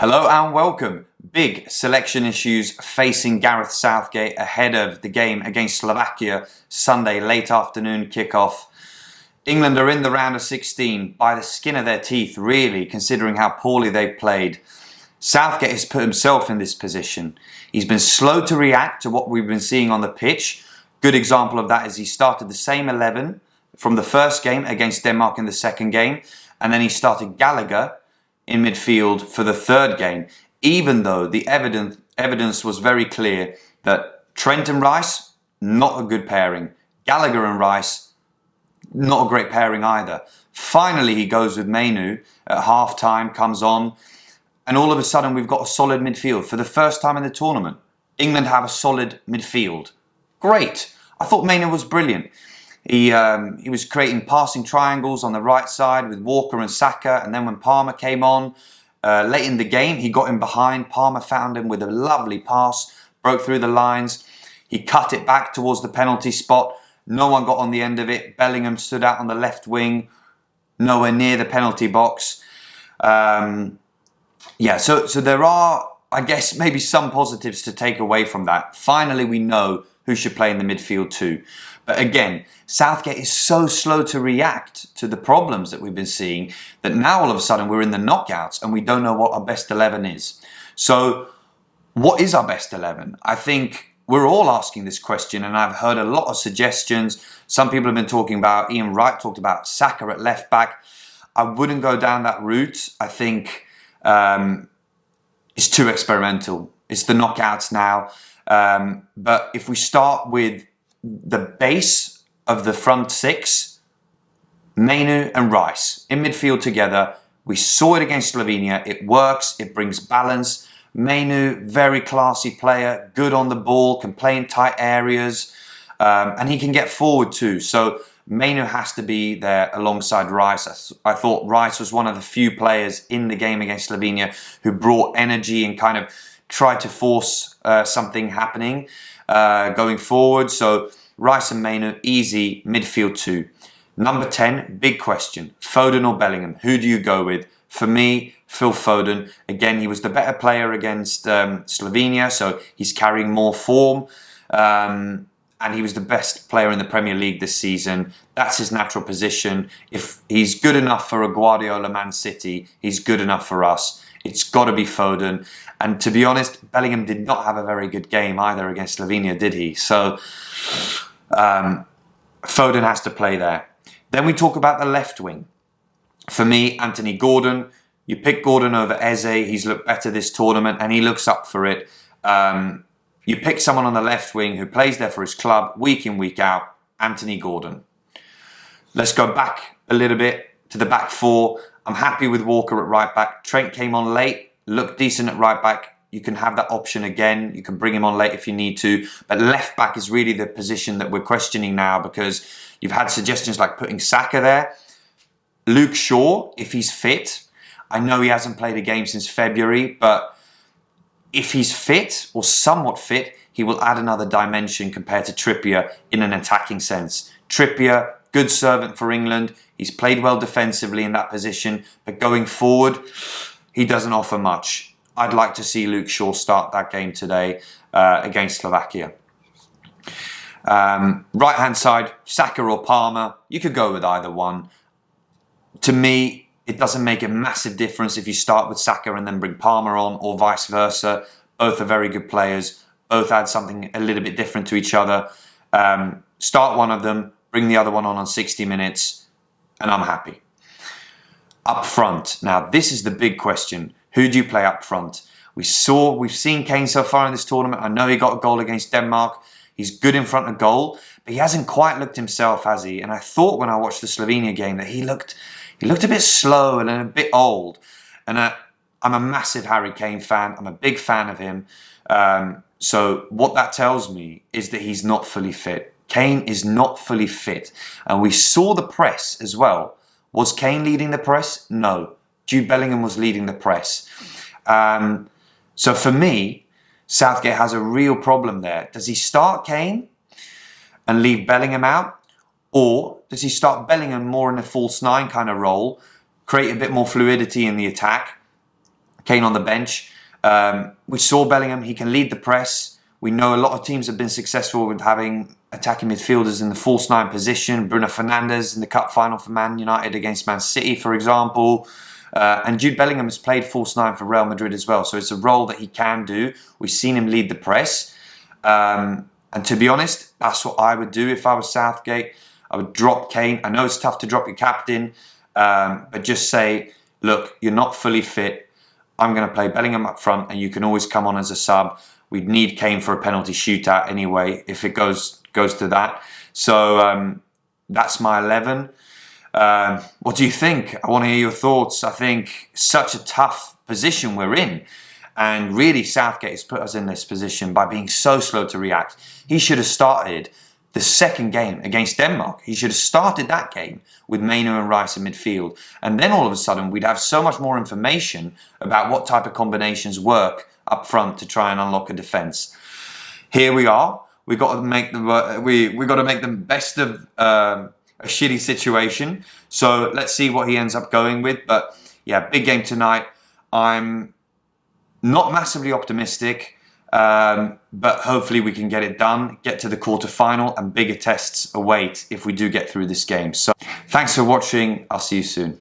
Hello and welcome. Big selection issues facing Gareth Southgate ahead of the game against Slovakia, Sunday late afternoon kickoff. England are in the round of 16 by the skin of their teeth, really, considering how poorly they've played. Southgate has put himself in this position. He's been slow to react to what we've been seeing on the pitch. Good example of that is he started the same 11 from the first game against Denmark in the second game, and then he started Gallagher in midfield for the third game, even though the evidence was very clear that Trent and Rice, not a good pairing. Gallagher and Rice, not a great pairing either. Finally, he goes with Mainoo at half-time, comes on, and all of a sudden we've got a solid midfield. For the first time in the tournament, England have a solid midfield. Great. I thought Mainoo was brilliant. He was creating passing triangles on the right side with Walker and Saka, and then when Palmer came on late in the game, he got him behind. Palmer found him with a lovely pass, broke through the lines. He cut it back towards the penalty spot. No one got on the end of it. Bellingham stood out on the left wing, nowhere near the penalty box. So there are, I guess, maybe some positives to take away from that. Finally, we know who should play in the midfield too. But again, Southgate is so slow to react to the problems that we've been seeing that now all of a sudden we're in the knockouts and we don't know what our best 11 is. So what is our best 11? I think we're all asking this question, and I've heard a lot of suggestions. Some people have been talking about, Ian Wright talked about Saka at left back. I wouldn't go down that route. I think it's too experimental. It's the knockouts now. But if we start with the base of the front six, Mainoo and Rice in midfield together, we saw it against Slovenia. It works. It brings balance. Mainoo, very classy player, good on the ball, can play in tight areas, and he can get forward too. So Mainoo has to be there alongside Rice. I thought Rice was one of the few players in the game against Slovenia who brought energy and kind of tried to force something happening going forward. So Rice and Mainoo, easy midfield two. Number 10, big question. Foden or Bellingham? Who do you go with? For me, Phil Foden. Again, he was the better player against Slovenia, so he's carrying more form. And he was the best player in the Premier League this season. That's his natural position. If he's good enough for a Guardiola Man City, he's good enough for us. It's got to be Foden. And to be honest, Bellingham did not have a very good game either against Slovenia, did he? So Foden has to play there. Then we talk about the left wing. For me, Anthony Gordon. You pick Gordon over Eze. He's looked better this tournament and he looks up for it. You pick someone on the left wing who plays there for his club week in, week out. Anthony Gordon. Let's go back a little bit to the back four. I'm happy with Walker at right back. Trent came on late, looked decent at right back. You can have that option again. You can bring him on late if you need to. But left back is really the position that we're questioning now because you've had suggestions like putting Saka there. Luke Shaw, if he's fit. I know he hasn't played a game since February, but if he's fit or somewhat fit, he will add another dimension compared to Trippier in an attacking sense. Trippier, good servant for England. He's played well defensively in that position, but going forward, he doesn't offer much. I'd like to see Luke Shaw start that game today against Slovakia. Right-hand side, Saka or Palmer. You could go with either one. To me, it doesn't make a massive difference if you start with Saka and then bring Palmer on, or vice versa. Both are very good players. Both add something a little bit different to each other. Start one of them, bring the other one on 60 minutes, and I'm happy. Up front. Now, this is the big question. Who do you play up front? We've seen KANE so far in this tournament. I know he got a goal against Denmark. He's good in front of goal, but he hasn't quite looked himself, has he? And I thought when I watched the Slovenia game that he looked a bit slow and a bit old. And I'm a massive Harry Kane fan. I'm a big fan of him. So what that tells me is that he's not fully fit. Kane is not fully fit. And we saw the press as well. Was Kane leading the press? No. Jude Bellingham was leading the press. So for me, Southgate has a real problem there. Does he start Kane and leave Bellingham out? Or does he start Bellingham more in a false nine kind of role, create a bit more fluidity in the attack, Kane on the bench. We saw Bellingham, he can lead the press. We know a lot of teams have been successful with having attacking midfielders in the false nine position. Bruno Fernandes in the cup final for Man United against Man City, for example. And Jude Bellingham has played false nine for Real Madrid as well. So it's a role that he can do. We've seen him lead the press. And to be honest, that's what I would do if I was Southgate. I would drop Kane. I know it's tough to drop your captain, but just say, look, you're not fully fit. I'm going to play Bellingham up front and you can always come on as a sub. We'd need Kane for a penalty shootout anyway, if it goes to that. So that's my 11. What do you think? I want to hear your thoughts. I think such a tough position we're in. And really, Southgate has put us in this position by being so slow to react. He should have started the second game against Denmark. He should have started that game with Mainu and Rice in midfield. And then all of a sudden, we'd have so much more information about what type of combinations work up front to try and unlock a defence. Here we are. We've got to make the best of a shitty situation. So let's see what he ends up going with. But yeah, big game tonight. I'm not massively optimistic, but hopefully we can get it done, get to the quarter-final, and bigger tests await if we do get through this game. So thanks for watching. I'll see you soon.